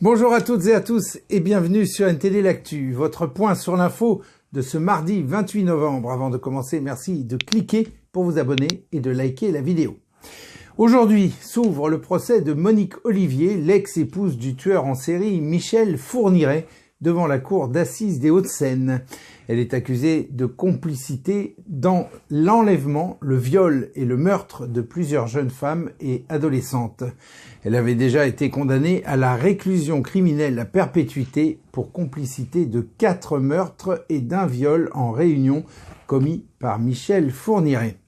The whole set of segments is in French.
Bonjour à toutes et à tous et bienvenue sur NTD L'Actu, votre point sur l'info de ce mardi 28 novembre. Avant de commencer, merci de cliquer pour vous abonner et de liker la vidéo. Aujourd'hui s'ouvre le procès de Monique Olivier, l'ex-épouse du tueur en série Michel Fourniret, devant la cour d'assises des Hauts-de-Seine. Elle est accusée de complicité dans l'enlèvement, le viol et le meurtre de plusieurs jeunes femmes et adolescentes. Elle avait déjà été condamnée à la réclusion criminelle à perpétuité pour complicité de 4 meurtres et d'un viol en réunion commis par Michel Fourniret.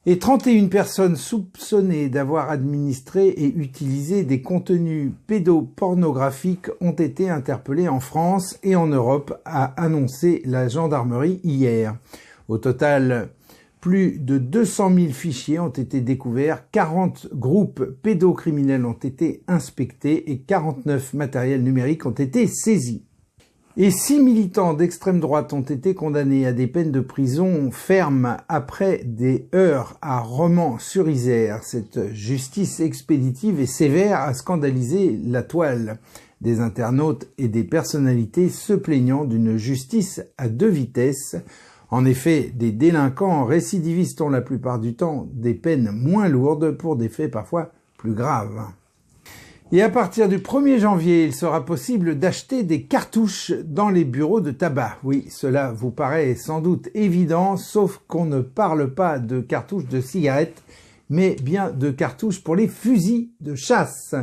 Et 31 personnes soupçonnées d'avoir administré et utilisé des contenus pédopornographiques ont été interpellées en France et en Europe, a annoncé la gendarmerie hier. Au total, plus de 200 000 fichiers ont été découverts, 40 groupes pédocriminels ont été inspectés et 49 matériels numériques ont été saisis. Et 6 militants d'extrême droite ont été condamnés à des peines de prison ferme après des heurts à Romans-sur-Isère. Cette justice expéditive et sévère a scandalisé la toile. Des internautes et des personnalités se plaignant d'une justice à 2 vitesses. En effet, des délinquants récidivistes ont la plupart du temps des peines moins lourdes pour des faits parfois plus graves. Et à partir du 1er janvier, il sera possible d'acheter des cartouches dans les bureaux de tabac. Oui, cela vous paraît sans doute évident, sauf qu'on ne parle pas de cartouches de cigarettes, mais bien de cartouches pour les fusils de chasse.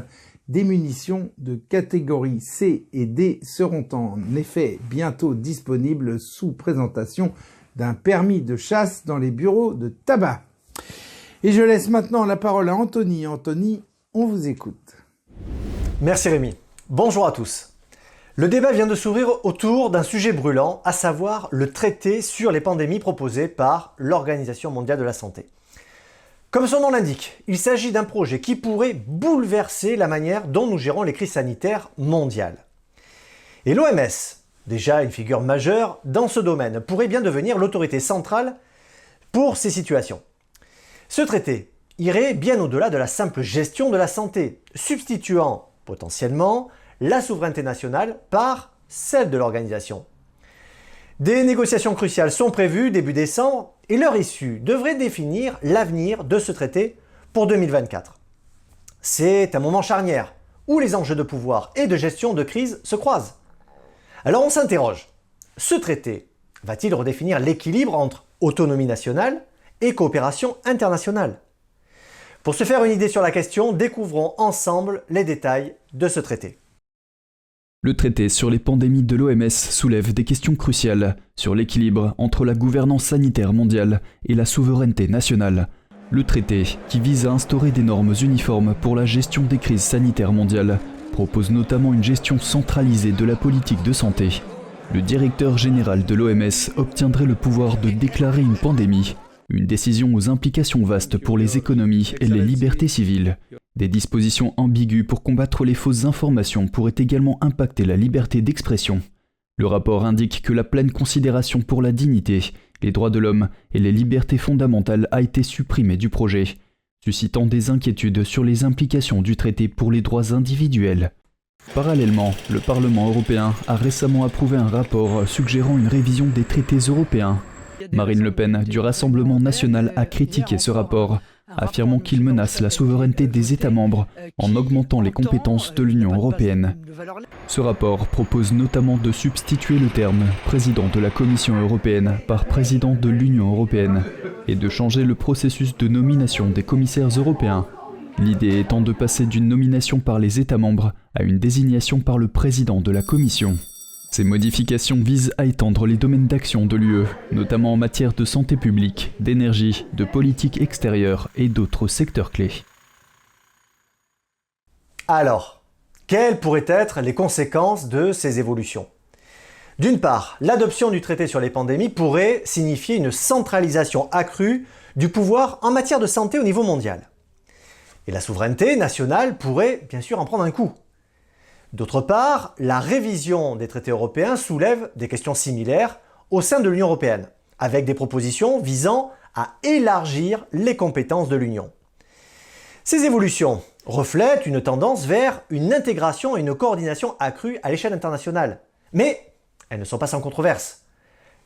Des munitions de catégorie C et D seront en effet bientôt disponibles sous présentation d'un permis de chasse dans les bureaux de tabac. Et je laisse maintenant la parole à Anthony. Anthony, on vous écoute. Merci Rémi. Bonjour à tous. Le débat vient de s'ouvrir autour d'un sujet brûlant, à savoir le traité sur les pandémies proposé par l'Organisation mondiale de la santé. Comme son nom l'indique, il s'agit d'un projet qui pourrait bouleverser la manière dont nous gérons les crises sanitaires mondiales. Et l'OMS, déjà une figure majeure dans ce domaine, pourrait bien devenir l'autorité centrale pour ces situations. Ce traité irait bien au-delà de la simple gestion de la santé, substituant potentiellement la souveraineté nationale par celle de l'organisation. Des négociations cruciales sont prévues début décembre et leur issue devrait définir l'avenir de ce traité pour 2024. C'est un moment charnière où les enjeux de pouvoir et de gestion de crise se croisent. Alors on s'interroge, ce traité va-t-il redéfinir l'équilibre entre autonomie nationale et coopération internationale ? Pour se faire une idée sur la question, découvrons ensemble les détails de ce traité. Le traité sur les pandémies de l'OMS soulève des questions cruciales sur l'équilibre entre la gouvernance sanitaire mondiale et la souveraineté nationale. Le traité, qui vise à instaurer des normes uniformes pour la gestion des crises sanitaires mondiales, propose notamment une gestion centralisée de la politique de santé. Le directeur général de l'OMS obtiendrait le pouvoir de déclarer une pandémie. Une décision aux implications vastes pour les économies et les libertés civiles. Des dispositions ambiguës pour combattre les fausses informations pourraient également impacter la liberté d'expression. Le rapport indique que la pleine considération pour la dignité, les droits de l'homme et les libertés fondamentales a été supprimée du projet, suscitant des inquiétudes sur les implications du traité pour les droits individuels. Parallèlement, le Parlement européen a récemment approuvé un rapport suggérant une révision des traités européens. Marine Le Pen du Rassemblement national a critiqué ce rapport, affirmant qu'il menace la souveraineté des États membres en augmentant les compétences de l'Union européenne. Ce rapport propose notamment de substituer le terme « président de la Commission européenne » par « président de l'Union européenne » et de changer le processus de nomination des commissaires européens. L'idée étant de passer d'une nomination par les États membres à une désignation par le président de la Commission. Ces modifications visent à étendre les domaines d'action de l'UE, notamment en matière de santé publique, d'énergie, de politique extérieure et d'autres secteurs clés. Alors, quelles pourraient être les conséquences de ces évolutions ? D'une part, l'adoption du traité sur les pandémies pourrait signifier une centralisation accrue du pouvoir en matière de santé au niveau mondial. Et la souveraineté nationale pourrait bien sûr en prendre un coup. D'autre part, la révision des traités européens soulève des questions similaires au sein de l'Union européenne, avec des propositions visant à élargir les compétences de l'Union. Ces évolutions reflètent une tendance vers une intégration et une coordination accrue à l'échelle internationale. Mais elles ne sont pas sans controverse.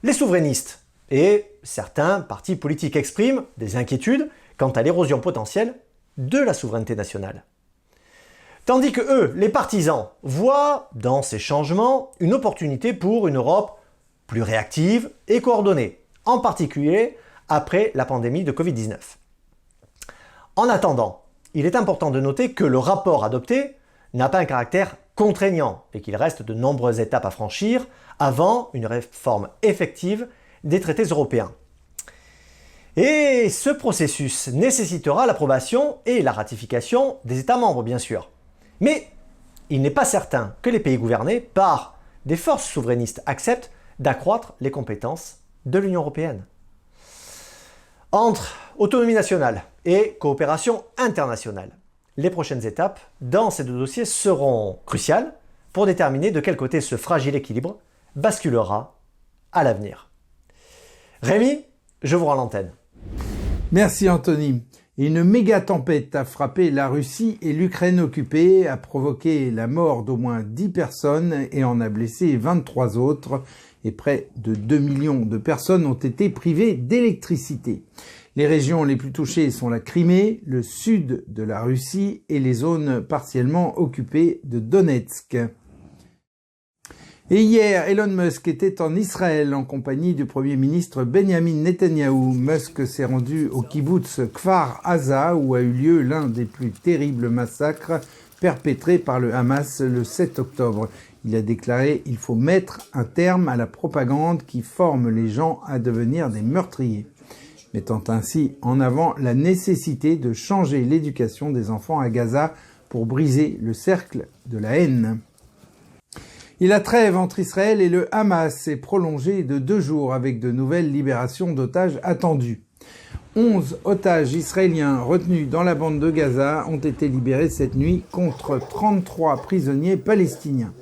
Les souverainistes et certains partis politiques expriment des inquiétudes quant à l'érosion potentielle de la souveraineté nationale. Tandis que eux, les partisans, voient dans ces changements une opportunité pour une Europe plus réactive et coordonnée, en particulier après la pandémie de Covid-19. En attendant, il est important de noter que le rapport adopté n'a pas un caractère contraignant et qu'il reste de nombreuses étapes à franchir avant une réforme effective des traités européens. Et ce processus nécessitera l'approbation et la ratification des États membres, bien sûr. Mais il n'est pas certain que les pays gouvernés par des forces souverainistes acceptent d'accroître les compétences de l'Union européenne. Entre autonomie nationale et coopération internationale, les prochaines étapes dans ces deux dossiers seront cruciales pour déterminer de quel côté ce fragile équilibre basculera à l'avenir. Rémi, je vous rends l'antenne. Merci Anthony. Une méga tempête a frappé la Russie et l'Ukraine occupée, a provoqué la mort d'au moins 10 personnes et en a blessé 23 autres. Et près de 2 millions de personnes ont été privées d'électricité. Les régions les plus touchées sont la Crimée, le sud de la Russie et les zones partiellement occupées de Donetsk. Et hier, Elon Musk était en Israël en compagnie du Premier ministre Benjamin Netanyahou. Musk s'est rendu au kibboutz Kfar Aza où a eu lieu l'un des plus terribles massacres perpétrés par le Hamas le 7 octobre. Il a déclaré « Il faut mettre un terme à la propagande qui forme les gens à devenir des meurtriers », mettant ainsi en avant la nécessité de changer l'éducation des enfants à Gaza pour briser le cercle de la haine. Et la trêve entre Israël et le Hamas est prolongée de 2 jours avec de nouvelles libérations d'otages attendues. 11 otages israéliens retenus dans la bande de Gaza ont été libérés cette nuit contre 33 prisonniers palestiniens.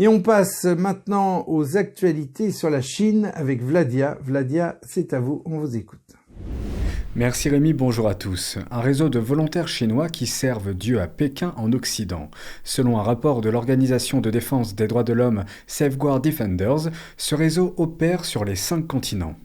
Et on passe maintenant aux actualités sur la Chine avec Vladia. Vladia, c'est à vous, on vous écoute. Merci Rémi, bonjour à tous. Un réseau de volontaires chinois qui servent Dieu à Pékin en Occident. Selon un rapport de l'Organisation de défense des droits de l'homme Safeguard Defenders, ce réseau opère sur les 5 continents.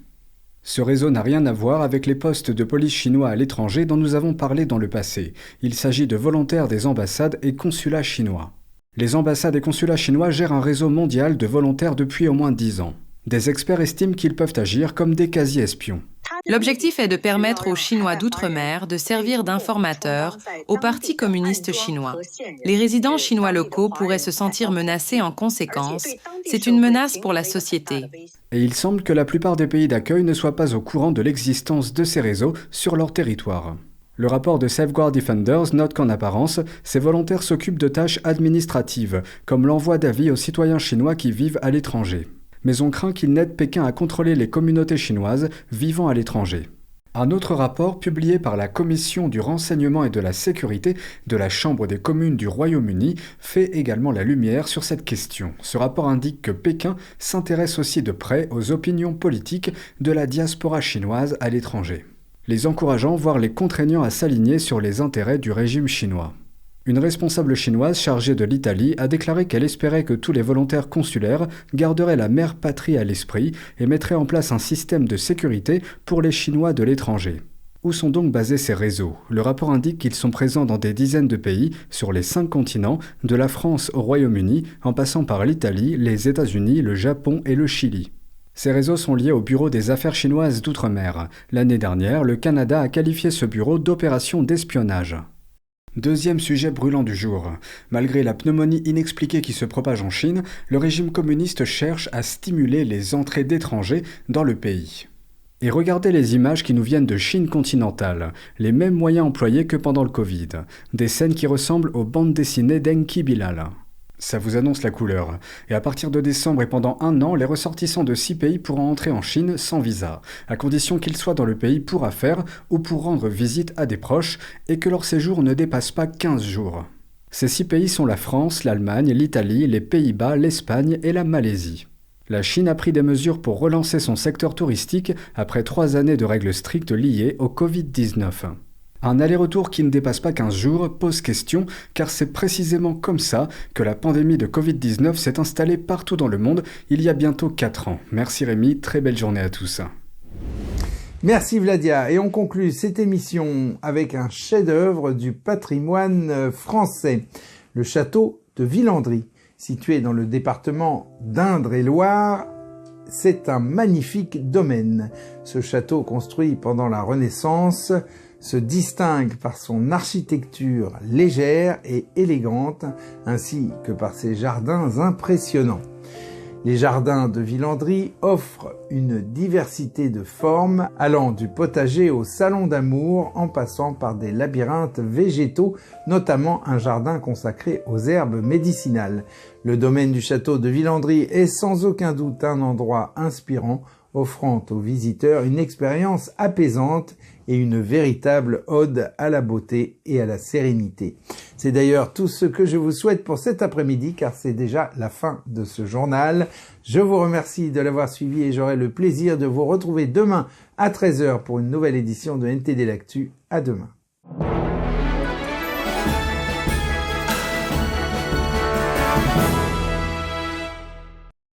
Ce réseau n'a rien à voir avec les postes de police chinois à l'étranger dont nous avons parlé dans le passé. Il s'agit de volontaires des ambassades et consulats chinois. Les ambassades et consulats chinois gèrent un réseau mondial de volontaires depuis au moins 10 ans. Des experts estiment qu'ils peuvent agir comme des quasi-espions. L'objectif est de permettre aux Chinois d'outre-mer de servir d'informateurs au Parti communiste chinois. Les résidents chinois locaux pourraient se sentir menacés en conséquence. C'est une menace pour la société. Et il semble que la plupart des pays d'accueil ne soient pas au courant de l'existence de ces réseaux sur leur territoire. Le rapport de Safeguard Defenders note qu'en apparence, ces volontaires s'occupent de tâches administratives, comme l'envoi d'avis aux citoyens chinois qui vivent à l'étranger. Mais on craint qu'ils n'aident Pékin à contrôler les communautés chinoises vivant à l'étranger. Un autre rapport publié par la Commission du renseignement et de la sécurité de la Chambre des communes du Royaume-Uni fait également la lumière sur cette question. Ce rapport indique que Pékin s'intéresse aussi de près aux opinions politiques de la diaspora chinoise à l'étranger, les encourageant voire les contraignant à s'aligner sur les intérêts du régime chinois. Une responsable chinoise chargée de l'Italie a déclaré qu'elle espérait que tous les volontaires consulaires garderaient la mère patrie à l'esprit et mettraient en place un système de sécurité pour les Chinois de l'étranger. Où sont donc basés ces réseaux ? Le rapport indique qu'ils sont présents dans des dizaines de pays sur les 5 continents, de la France au Royaume-Uni, en passant par l'Italie, les États-Unis, le Japon et le Chili. Ces réseaux sont liés au Bureau des affaires chinoises d'outre-mer. L'année dernière, le Canada a qualifié ce bureau d'opération d'espionnage. Deuxième sujet brûlant du jour. Malgré la pneumonie inexpliquée qui se propage en Chine, le régime communiste cherche à stimuler les entrées d'étrangers dans le pays. Et regardez les images qui nous viennent de Chine continentale, les mêmes moyens employés que pendant le Covid. Des scènes qui ressemblent aux bandes dessinées d'Enki Bilal. Ça vous annonce la couleur. Et à partir de décembre et pendant 1 an, les ressortissants de 6 pays pourront entrer en Chine sans visa, à condition qu'ils soient dans le pays pour affaires ou pour rendre visite à des proches et que leur séjour ne dépasse pas 15 jours. Ces 6 pays sont la France, l'Allemagne, l'Italie, les Pays-Bas, l'Espagne et la Malaisie. La Chine a pris des mesures pour relancer son secteur touristique après 3 années de règles strictes liées au Covid-19. Un aller-retour qui ne dépasse pas 15 jours pose question, car c'est précisément comme ça que la pandémie de Covid-19 s'est installée partout dans le monde il y a bientôt 4 ans. Merci Rémi, très belle journée à tous. Merci Vladia, et on conclut cette émission avec un chef-d'œuvre du patrimoine français, le château de Villandry, situé dans le département d'Indre-et-Loire. C'est un magnifique domaine. Ce château, construit pendant la Renaissance, se distingue par son architecture légère et élégante, ainsi que par ses jardins impressionnants. Les jardins de Villandry offrent une diversité de formes, allant du potager au salon d'amour, en passant par des labyrinthes végétaux, notamment un jardin consacré aux herbes médicinales. Le domaine du château de Villandry est sans aucun doute un endroit inspirant, offrant aux visiteurs une expérience apaisante et une véritable ode à la beauté et à la sérénité. C'est d'ailleurs tout ce que je vous souhaite pour cet après-midi, car c'est déjà la fin de ce journal. Je vous remercie de l'avoir suivi et j'aurai le plaisir de vous retrouver demain à 13h pour une nouvelle édition de NTD l'Actu. À demain.